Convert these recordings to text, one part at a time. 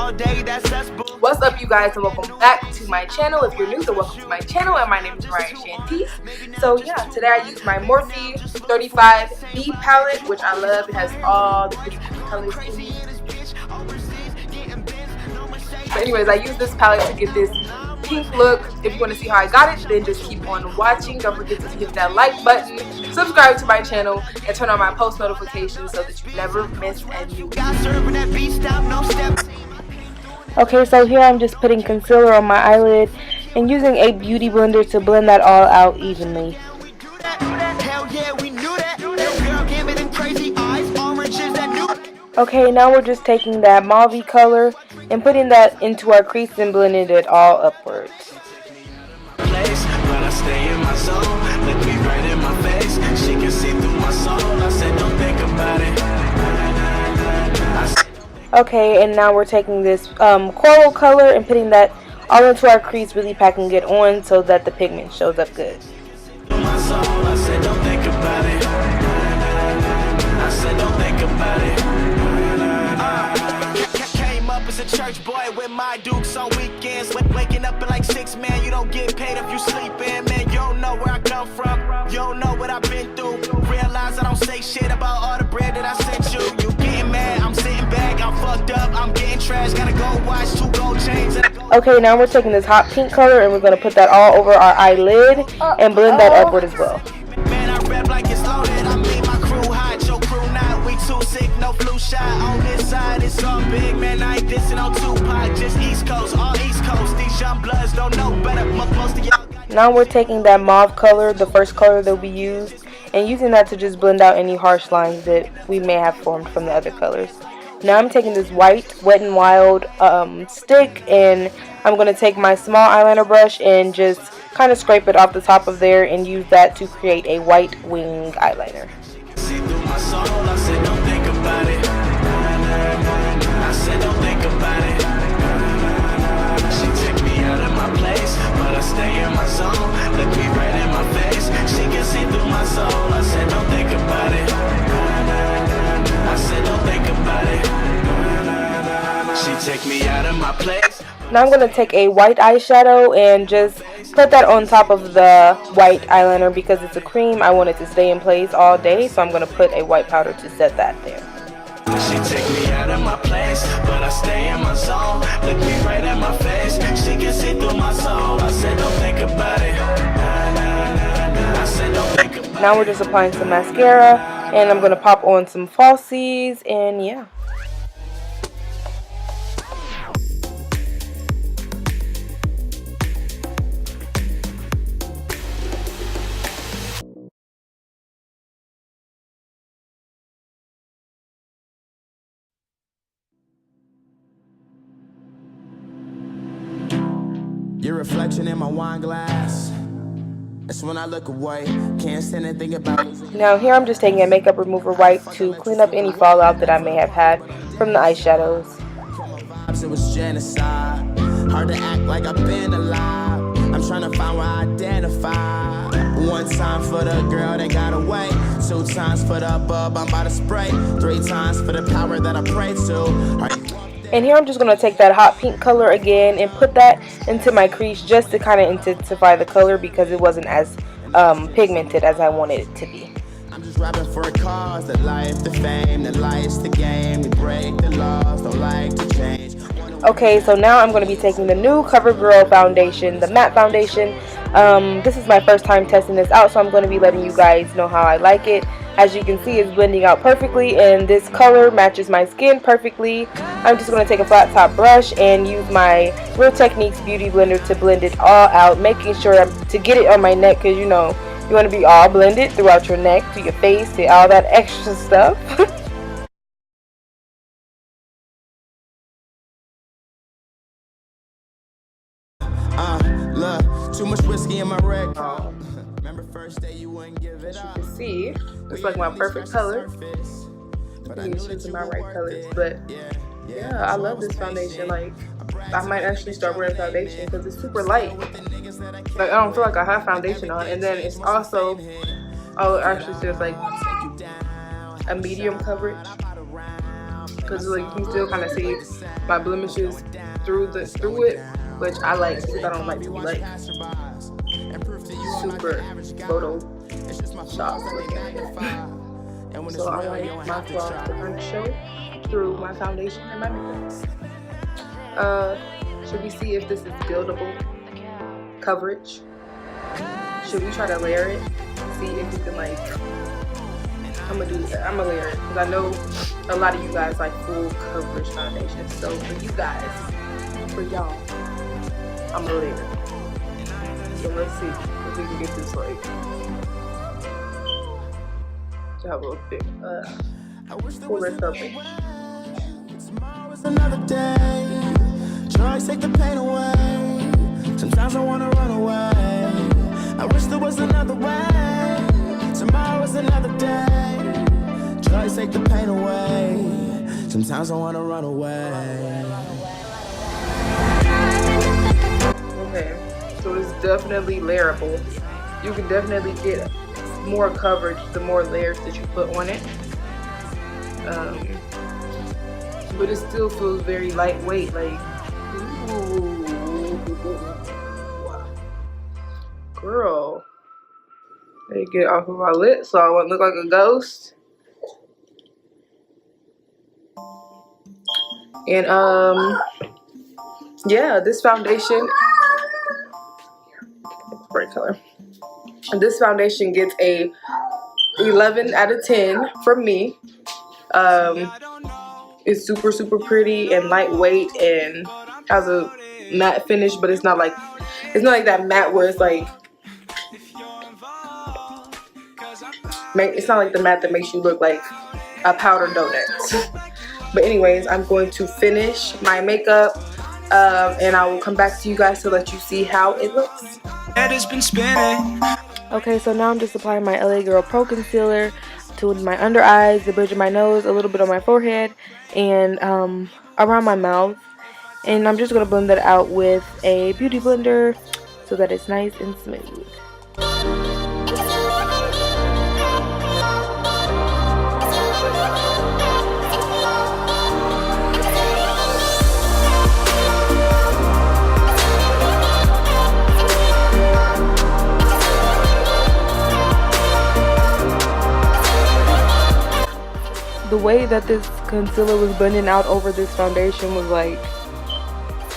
What's up, you guys, and welcome back to my channel. If you're new, then welcome to my channel, and my name is Ryan Shantice. So yeah, today I used my Morphe 35B palette, which I love. It has all the pretty colors in it. So anyways, I used this palette to get this pink look. If you want to see how I got it, then just keep on watching. Don't forget to hit that like button, subscribe to my channel, and turn on my post notifications so that you never miss a new video. Okay, so here I'm just putting concealer on my eyelid and using a beauty blender to blend that all out evenly. Okay, now we're just taking that mauve color and putting that into our crease and blending it all upwards. Okay, and now we're taking this coral color and putting that all into our crease, really packing it on so that the pigment shows up good. As a church boy with my dukes on weekends, waking up at like 6, man, you don't get paid if you sleeping, man. You don't know where I come from, you don't know what I've been through. Realize I don't say shit about all the bread that I sent you. You getting mad, I'm sitting back, I'm fucked up, I'm getting trash, gotta go watch 2 gold chains. Okay, now we're taking this hot pink color and we're gonna put that all over our eyelid and blend that upward as well. Man, I rap like it's loaded, I mean my crew hot, your crew not, we too sick, no flu shot. On this side, it's all big, man, I ain't dissing on Tupac, just East Coast, all East Coast. These young bloods don't know better, most of y'all. Now we're taking that mauve color, the first color that we used, and using that to just blend out any harsh lines that we may have formed from the other colors. Now I'm taking this white Wet n Wild stick, and I'm going to take my small eyeliner brush and just kind of scrape it off the top of there and use that to create a white wing eyeliner. Now I'm going to take a white eyeshadow and just put that on top of the white eyeliner. Because it's a cream, I want it to stay in place all day, so I'm going to put a white powder to set that there. She take me out of my place, but I stay in my zone. Look me right at my face, she can see through my soul. I said don't think about it. I said don't think about it. Now we're just applying some mascara, and I'm going to pop on some falsies, and yeah. Your reflection in my wine glass. That's when I look away. Can't stand and think about it. Now here I'm just taking a makeup remover wipe to clean up any fallout that I may have had from the eyeshadows. It was genocide. Hard to act like I've been alive. I'm trying to find where I identify. 1 time for the girl that got away. 2 times for the bub I'm about to spray. 3 times for the power that I pray to. And here I'm just going to take that hot pink color again and put that into my crease just to kind of intensify the color because it wasn't as pigmented as I wanted it to be. I'm just rapping for a cause, the life, the fame, the life's the game. We break the laws, don't like to change. Okay, so now I'm going to be taking the new Covergirl foundation, the matte foundation. This is my first time testing this out, so I'm going to be letting you guys know how I like it. As you can see, it's blending out perfectly, and this color matches my skin perfectly. I'm just going to take a flat top brush and use my Real Techniques beauty blender to blend it all out, making sure to get it on my neck, because you know you want to be all blended throughout your neck, to your face, to all that extra stuff. Look, too much whiskey in my red. Remember first day you wouldn't give it up. As you can see, it's like my perfect color. I think it's choosing my right colors, but yeah, I love this foundation. Like, I might actually start wearing foundation because it's super light. Like, I don't feel like I have foundation on, and then it's also, oh, it actually says like a medium coverage. because like you can still kind of see my blemishes through it, which I like because I don't like to be like super Photoshop looking. So I like my flaws to kind of show through my foundation and my makeup. Should we see if this is buildable coverage? Should we try to layer it? See if we can like, I'm gonna do that. I'm gonna layer it because I know a lot of you guys like full coverage foundations. So for you guys, for y'all, I'm gonna layer it. So let's see if we can get this like to have a bit fuller coverage. Tomorrow's another day. Drugs take the pain away. Sometimes I wanna run away. I wish there was another way. Tomorrow is another day. Drugs take the pain away. Sometimes I wanna run away. Okay, so it's definitely layerable. You can definitely get more coverage the more layers that you put on it. But it still feels very lightweight, like, ooh, girl. Let me get it off of my lips so I won't look like a ghost. And yeah, this foundation, bright color. This foundation gets a 11 out of 10 from me. It's super pretty and lightweight and has a matte finish, but it's not like that matte where it's like it's not like the matte that makes you look like a powdered donut. But anyways, I'm going to finish my makeup and I will come back to you guys to let you see how it looks. Okay, so now I'm just applying my LA Girl Pro Concealer to my under eyes, the bridge of my nose, a little bit on my forehead, and around my mouth. And I'm just going to blend that out with a beauty blender so that it's nice and smooth. The way that this concealer was blending out over this foundation was like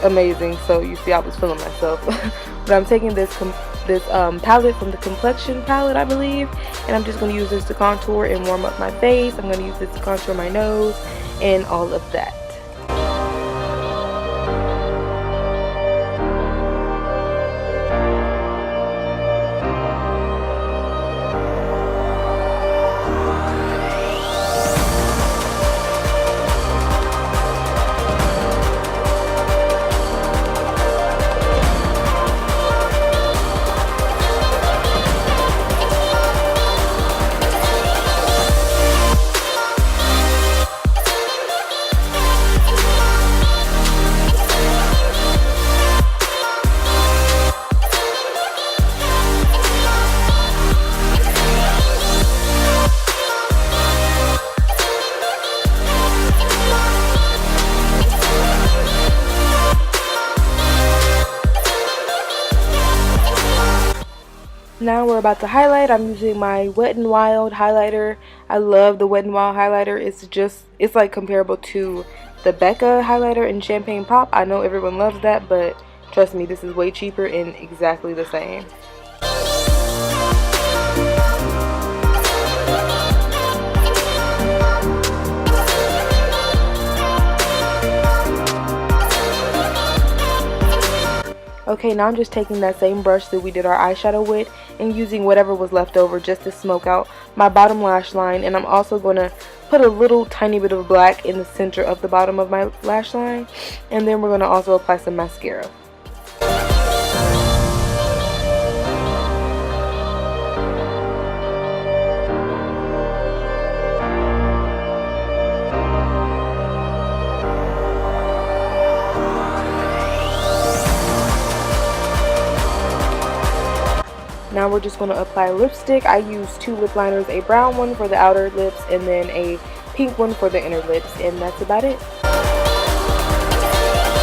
amazing. So you see I was feeling myself. But I'm taking this palette from the Complexion palette, I believe, and I'm just going to use this to contour and warm up my face. I'm going to use this to contour my nose and all of that. Now we're about to highlight. I'm using my Wet n Wild highlighter. I love the Wet n Wild highlighter. It's like comparable to the Becca highlighter in Champagne Pop. I know everyone loves that, but trust me, this is way cheaper and exactly the same. Okay, now I'm just taking that same brush that we did our eyeshadow with and using whatever was left over just to smoke out my bottom lash line. And I'm also going to put a little tiny bit of black in the center of the bottom of my lash line. And then we're going to also apply some mascara. Now we're just going to apply lipstick. I use two lip liners, a brown one for the outer lips and then a pink one for the inner lips, and that's about it.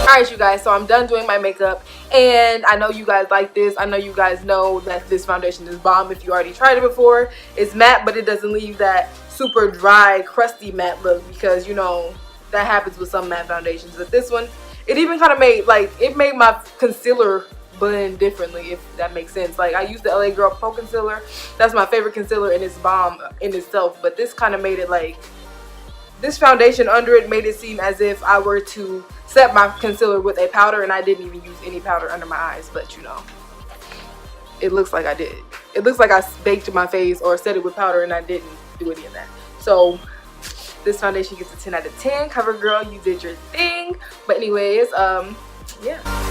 Alright you guys, so I'm done doing my makeup, and I know you guys like this. I know you guys know that this foundation is bomb if you already tried it before. It's matte, but it doesn't leave that super dry, crusty matte look, because you know that happens with some matte foundations. But this one, it even kind of made, like, it made my concealer blend differently, if that makes sense. Like, I use the LA Girl Pro Concealer. That's my favorite concealer, and it's bomb in itself, but this kind of made it like, this foundation under it made it seem as if I were to set my concealer with a powder, and I didn't even use any powder under my eyes, but you know, it looks like I did. It looks like I baked my face or set it with powder and I didn't do any of that. So this foundation gets a 10 out of 10. CoverGirl, you did your thing. But anyways, yeah.